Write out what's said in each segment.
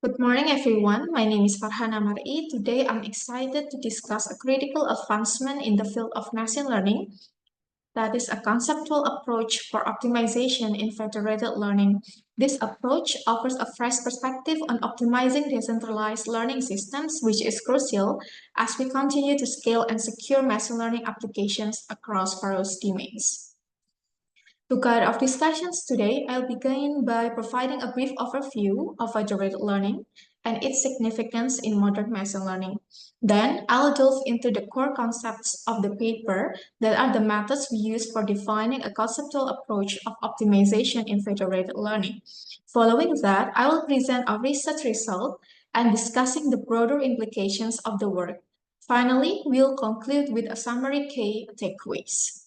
Good morning, everyone. My name is Farhana Mar'i. Today, I'm excited to discuss a critical advancement in the field of machine learning, that is a conceptual approach for optimization in federated learning. This approach offers a fresh perspective on optimizing decentralized learning systems, which is crucial as we continue to scale and secure machine learning applications across various domains. To guide our discussions today, I'll begin by providing a brief overview of federated learning and its significance in modern machine learning. Then, I'll delve into the core concepts of the paper that are the methods we use for defining a conceptual approach of optimization in federated learning. Following that, I will present our research result and discussing the broader implications of the work. Finally, we'll conclude with a summary key takeaways.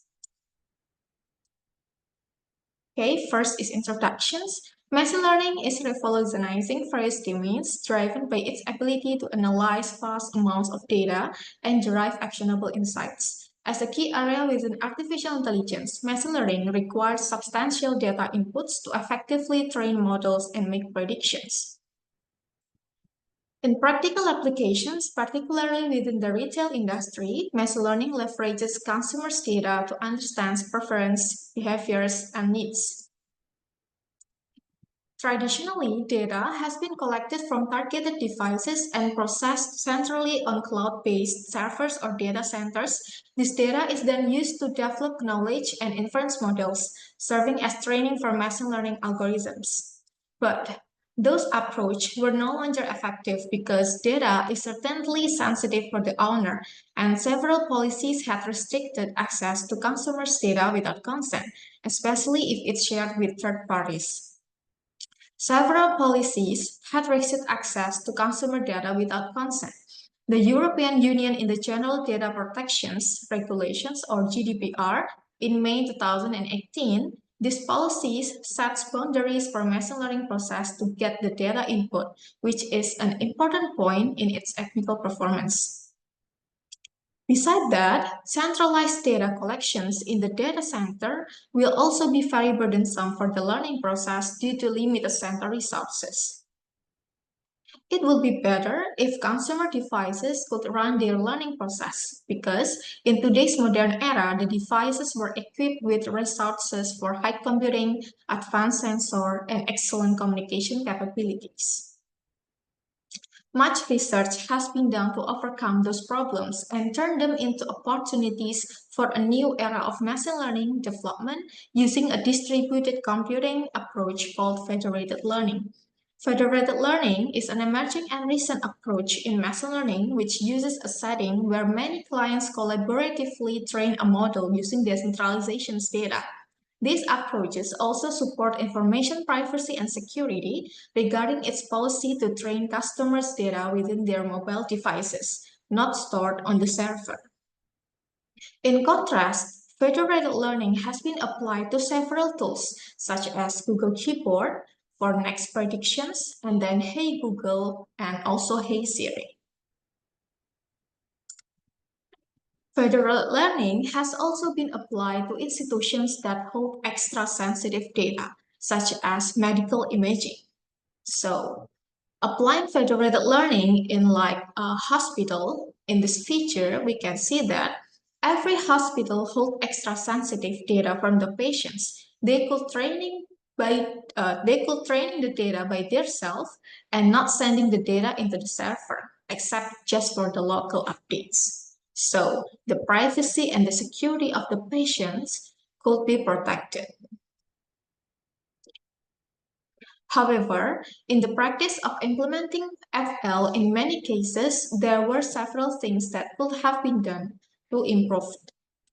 Okay, first is introductions. Machine learning is revolutionizing various domains driven by its ability to analyze vast amounts of data and derive actionable insights. As a key area within artificial intelligence, machine learning requires substantial data inputs to effectively train models and make predictions. In practical applications, particularly within the retail industry, machine learning leverages consumers' data to understand preferences, behaviors, and needs. Traditionally, data has been collected from targeted devices and processed centrally on cloud-based servers or data centers. This data is then used to develop knowledge and inference models, serving as training for machine learning algorithms. But those approaches were no longer effective because data is certainly sensitive for the owner, and several policies had restricted access to consumers' data without consent, especially if it's shared with third parties. Several policies had restricted access to consumer data without consent. The European Union in the General Data Protections Regulations or GDPR in May 2018, these policies sets boundaries for machine learning process to get the data input, which is an important point in its technical performance. Besides that, centralized data collections in the data center will also be very burdensome for the learning process due to limited center resources. It would be better if consumer devices could run their learning process because in today's modern era, the devices were equipped with resources for high computing, advanced sensor, and excellent communication capabilities. Much research has been done to overcome those problems and turn them into opportunities for a new era of machine learning development using a distributed computing approach called federated learning. Federated learning is an emerging and recent approach in machine learning which uses a setting where many clients collaboratively train a model using decentralization data. These approaches also support information privacy and security regarding its policy to train customers' data within their mobile devices, not stored on the server. In contrast, federated learning has been applied to several tools, such as Google Gboard for next predictions, and then Hey Google, and also Hey Siri. Federated learning has also been applied to institutions that hold extra sensitive data, such as medical imaging. So, applying federated learning in like a hospital, in this feature, we can see that every hospital holds extra sensitive data from the patients. They could train the data by themselves and not sending the data into the server, except just for the local updates. So the privacy and the security of the patients could be protected. However, in the practice of implementing FL, in many cases, there were several things that could have been done to improve.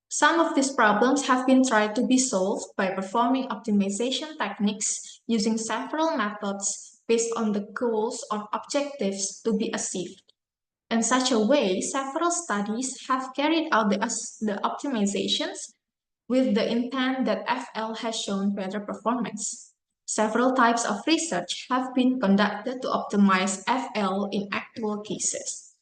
Some of these problems have been tried to be solved by performing optimization techniques using several methods based on the goals or objectives to be achieved. In such a way, several studies have carried out the optimizations with the intent that FL has shown better performance. Several types of research have been conducted to optimize FL in actual cases.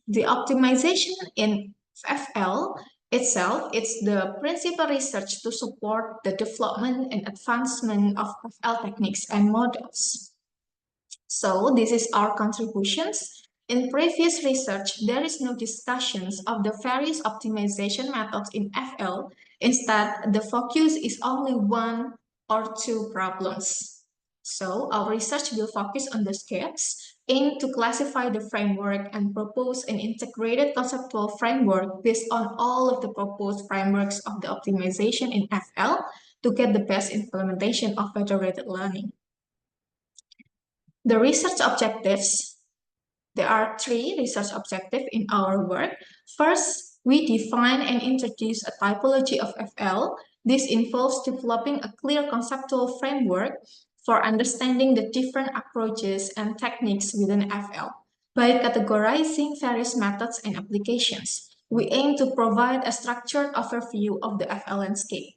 The optimization in FL itself is the principal research to support the development and advancement of FL techniques and models. So this is our contributions. In previous research, there is no discussions of the various optimization methods in FL. Instead, the focus is only one or two problems. So our research will focus on the steps, aim to classify the framework and propose an integrated conceptual framework based on all of the proposed frameworks of the optimization in FL to get the best implementation of federated learning. The research objectives, there are 3 research objectives in our work. First, we define and introduce a typology of FL. This involves developing a clear conceptual framework for understanding the different approaches and techniques within FL. By categorizing various methods and applications, we aim to provide a structured overview of the FL landscape.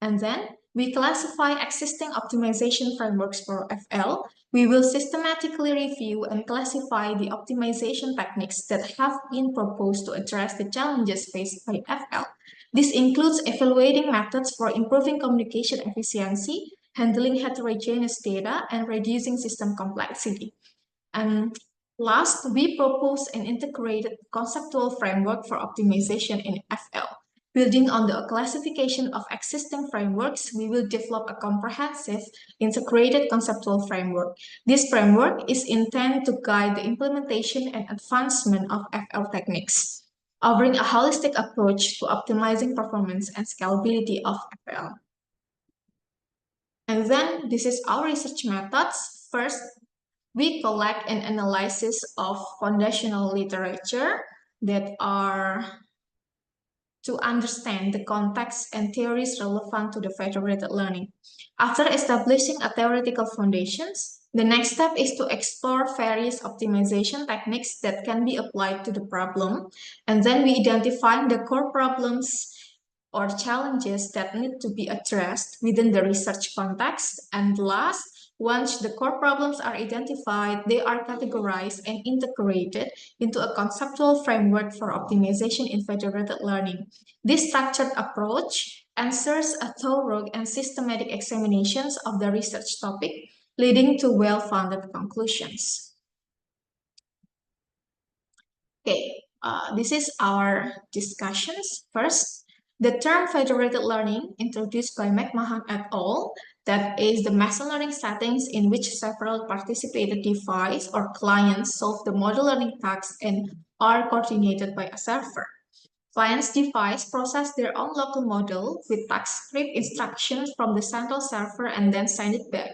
And then, we classify existing optimization frameworks for FL. We will systematically review and classify the optimization techniques that have been proposed to address the challenges faced by FL. This includes evaluating methods for improving communication efficiency, handling heterogeneous data, and reducing system complexity. And last, we propose an integrated conceptual framework for optimization in FL. Building on the classification of existing frameworks, we will develop a comprehensive, integrated conceptual framework. This framework is intended to guide the implementation and advancement of FL techniques, offering a holistic approach to optimizing performance and scalability of FL. And then this is our research methods. First, we collect an analysis of foundational literature that are to understand the context and theories relevant to the federated learning. After establishing a theoretical foundations, the next step is to explore various optimization techniques that can be applied to the problem, and then we identify the core problems or challenges that need to be addressed within the research context. And last, once the core problems are identified, they are categorized and integrated into a conceptual framework for optimization in federated learning. This structured approach answers a thorough and systematic examinations of the research topic, leading to well-founded conclusions. Okay, this is our discussions. First, the term federated learning, introduced by McMahon et al., that is the machine learning settings in which several participated devices or clients solve the model learning tasks and are coordinated by a server. Clients' device process their own local model with task script instructions from the central server and then send it back.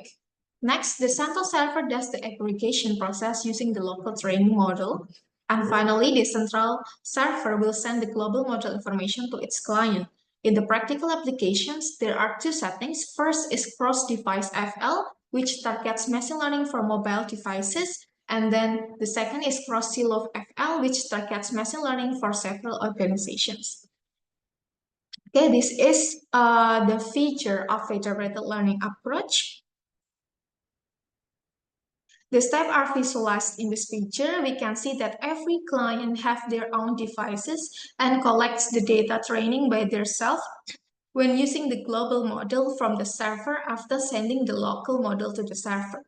Next, the central server does the aggregation process using the local training model. And finally, the central server will send the global model information to its client. In the practical applications, there are 2 settings. First is cross-device FL, which targets machine learning for mobile devices. And then the second is cross-silo FL, which targets machine learning for several organizations. Okay, this is the feature of federated learning approach. The steps are visualized in this picture. We can see that every client has their own devices and collects the data training by themselves when using the global model from the server after sending the local model to the server.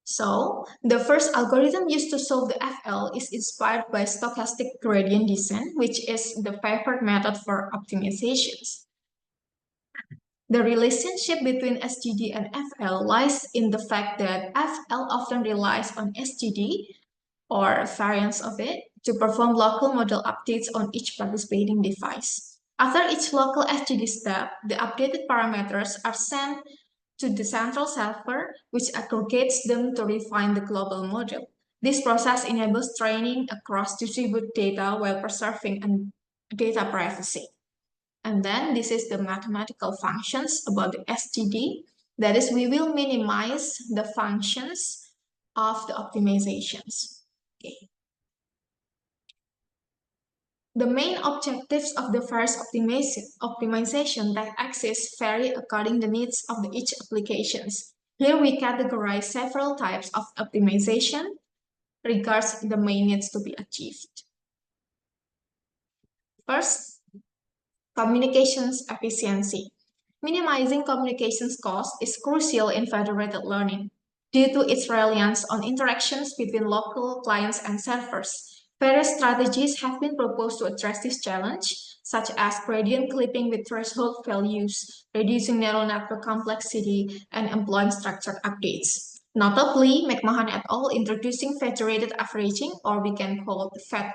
So, the first algorithm used to solve the FL is inspired by stochastic gradient descent, which is the favorite method for optimizations. The relationship between SGD and FL lies in the fact that FL often relies on SGD, or variants of it, to perform local model updates on each participating device. After each local SGD step, the updated parameters are sent to the central server, which aggregates them to refine the global model. This process enables training across distributed data while preserving data privacy. And then this is the mathematical functions about the SGD. That is, we will minimize the functions of the optimizations. Okay. The main objectives of the first optimization that axis vary according to the needs of each applications. Here we categorize several types of optimization regards the main needs to be achieved. First, communications efficiency. Minimizing communications cost is crucial in federated learning due to its reliance on interactions between local clients and servers. Various strategies have been proposed to address this challenge, such as gradient clipping with threshold values, reducing neural network complexity, and employing structured updates. Notably, McMahon et al. Introducing federated averaging, or we can call it FAG,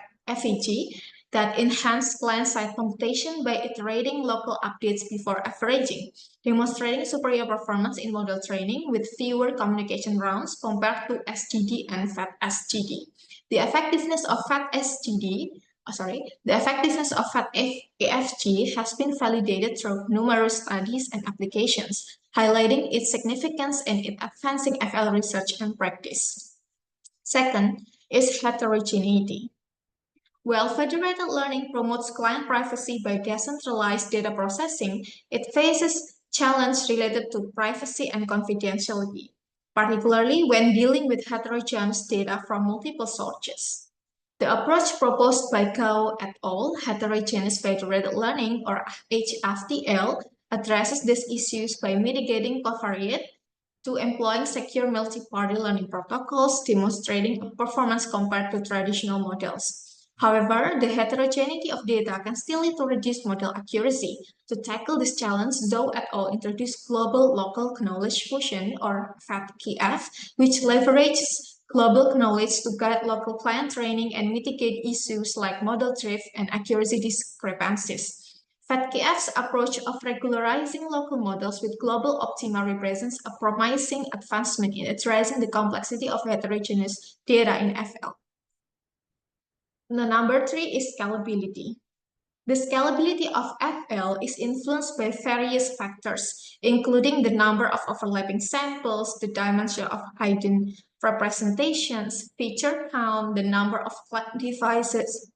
that enhance client-side computation by iterating local updates before averaging, demonstrating superior performance in model training with fewer communication rounds compared to SGD and FAT-SGD. The effectiveness of FAT-EFG has been validated through numerous studies and applications, highlighting its significance in advancing FL research and practice. Second is heterogeneity. While federated learning promotes client privacy by decentralized data processing, it faces challenges related to privacy and confidentiality, particularly when dealing with heterogeneous data from multiple sources. The approach proposed by Gao et al., heterogeneous federated learning, or HFTL, addresses these issues by mitigating covariate to employing secure multi-party learning protocols, demonstrating performance compared to traditional models. However, the heterogeneity of data can still lead to reduced model accuracy. To tackle this challenge, Zhou et al. Introduced Global Local Knowledge Fusion, or FATKF, which leverages global knowledge to guide local client training and mitigate issues like model drift and accuracy discrepancies. FATKF's approach of regularizing local models with global optima represents a promising advancement in addressing the complexity of heterogeneous data in FL. The number 3 is scalability. The scalability of FL is influenced by various factors, including the number of overlapping samples, the dimension of hidden representations, feature count, the number of devices,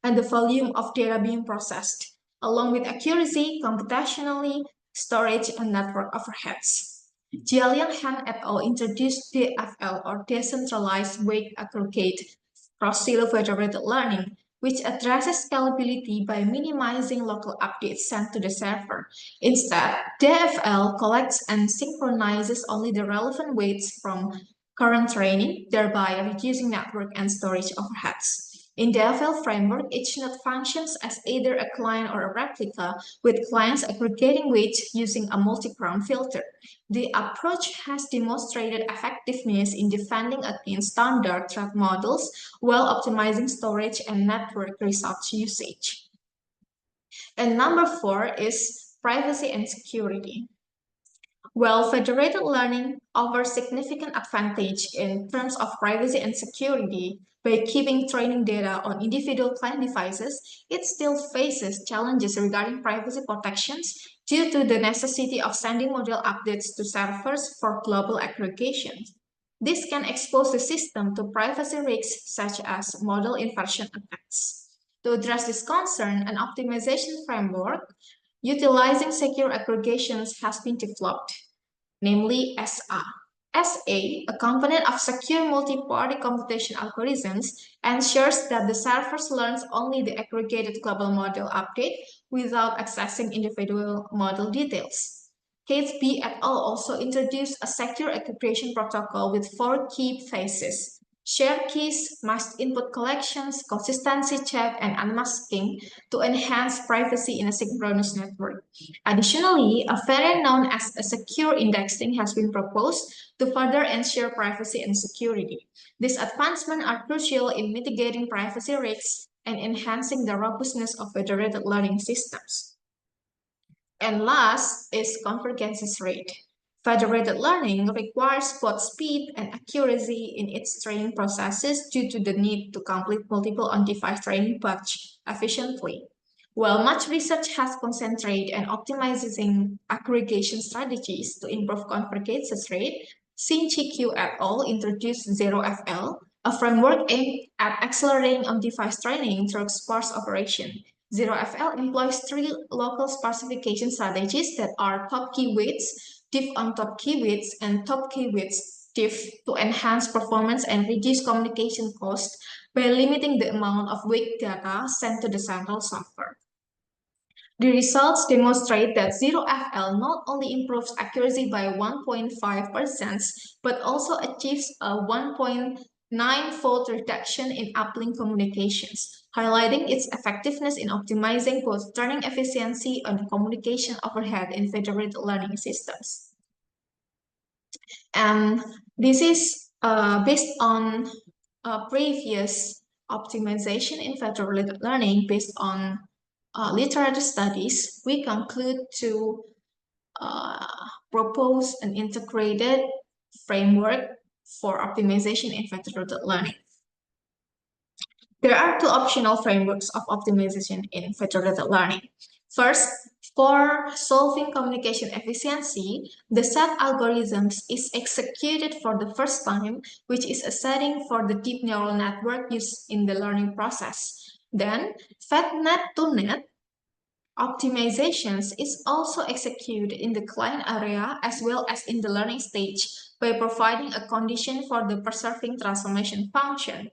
and the volume of data being processed, along with accuracy, computationally, storage, and network overheads. Jialian Han et al. Introduced DFL, or Decentralized Weight Aggregate cross-silo federated learning, which addresses scalability by minimizing local updates sent to the server. Instead, DFL collects and synchronizes only the relevant weights from current training, thereby reducing network and storage overheads. In DFL framework, each node functions as either a client or a replica, with clients aggregating weights using a multi-crown filter. The approach has demonstrated effectiveness in defending against standard threat models while optimizing storage and network resource usage. And number 4 is privacy and security. While federated learning offers significant advantage in terms of privacy and security by keeping training data on individual client devices, it still faces challenges regarding privacy protections due to the necessity of sending model updates to servers for global aggregation. This can expose the system to privacy risks such as model inversion attacks. To address this concern, an optimization framework utilizing secure aggregations has been developed, namely SA. SA, a component of secure multi-party computation algorithms, ensures that the server learns only the aggregated global model update without accessing individual model details. Catesby et al. Also introduced a secure aggregation protocol with 4 key phases: shared keys, masked input collections, consistency check, and unmasking to enhance privacy in a synchronous network. Additionally, a variant known as a secure indexing has been proposed to further ensure privacy and security. These advancements are crucial in mitigating privacy risks and enhancing the robustness of federated learning systems. And last is convergence rate. Federated learning requires both speed and accuracy in its training processes due to the need to complete multiple on-device training batches efficiently. While much research has concentrated on optimizing aggregation strategies to improve convergence rate, Xin-Chi Q et al. Introduced ZeroFL, a framework aimed at accelerating on-device training through sparse operation. ZeroFL employs 3 local sparsification strategies that are top key weights, diff on top key weights, and top key weights diff to enhance performance and reduce communication cost by limiting the amount of weight data sent to the central server. The results demonstrate that zero FL not only improves accuracy by 1.5%, but also achieves a 1.9-fold reduction in uplink communications, highlighting its effectiveness in optimizing both turning efficiency and communication overhead in federated learning systems. And this is based on previous optimization in federated learning based on literature studies. We conclude to propose an integrated framework for optimization in federated learning. There are two optional frameworks of optimization in federated learning. First, for solving communication efficiency, the set algorithms is executed for the first time, which is a setting for the deep neural network used in the learning process. Then, FedNet-to-Net optimizations is also executed in the client area as well as in the learning stage by providing a condition for the preserving transformation function.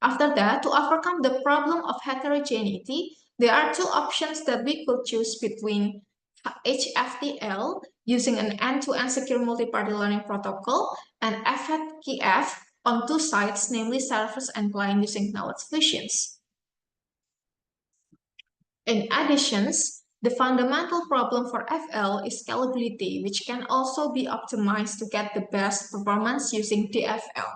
After that, to overcome the problem of heterogeneity, there are two options that we could choose between HFTL using an end-to-end secure multi-party learning protocol and FATKF on two sides, namely servers and client using knowledge fusions. In addition, the fundamental problem for FL is scalability, which can also be optimized to get the best performance using DFL.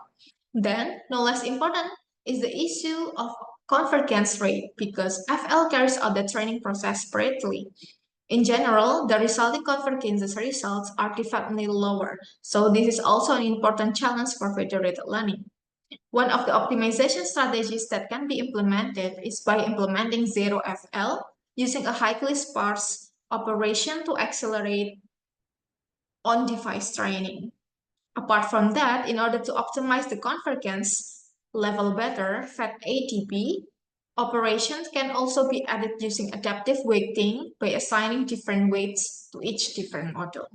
Then, no less important, is the issue of convergence rate because FL carries out the training process separately. In general, the resulting convergence results are definitely lower, so this is also an important challenge for federated learning. One of the optimization strategies that can be implemented is by implementing zero FL using a highly sparse operation to accelerate on-device training. Apart from that, in order to optimize the convergence level better, FAT-ADP operations can also be added using adaptive weighting by assigning different weights to each different model.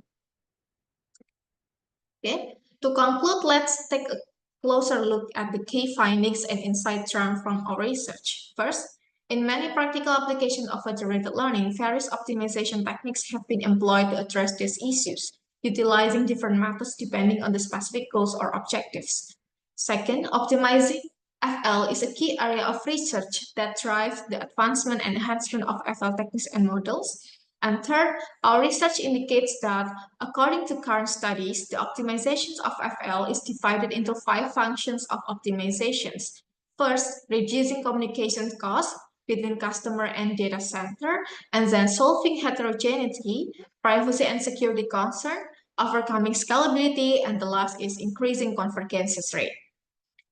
Okay, to conclude, let's take a closer look at the key findings and insights drawn from our research. First, in many practical applications of federated learning, various optimization techniques have been employed to address these issues, utilizing different methods depending on the specific goals or objectives. Second, optimizing FL is a key area of research that drives the advancement and enhancement of FL techniques and models. And third, our research indicates that, according to current studies, the optimizations of FL is divided into 5 functions of optimizations. First, reducing communication costs between customer and data center, and then solving heterogeneity, privacy and security concern, overcoming scalability, and the last is increasing convergence rate.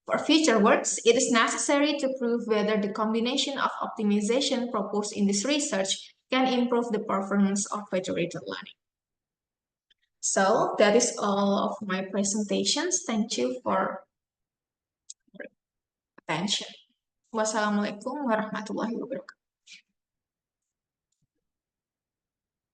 For future works, it is necessary to prove whether the combination of optimization proposed in this research can improve the performance of federated learning. So that is all of my presentations. Thank you for your attention. Wassalamualaikum warahmatullahi wabarakatuh.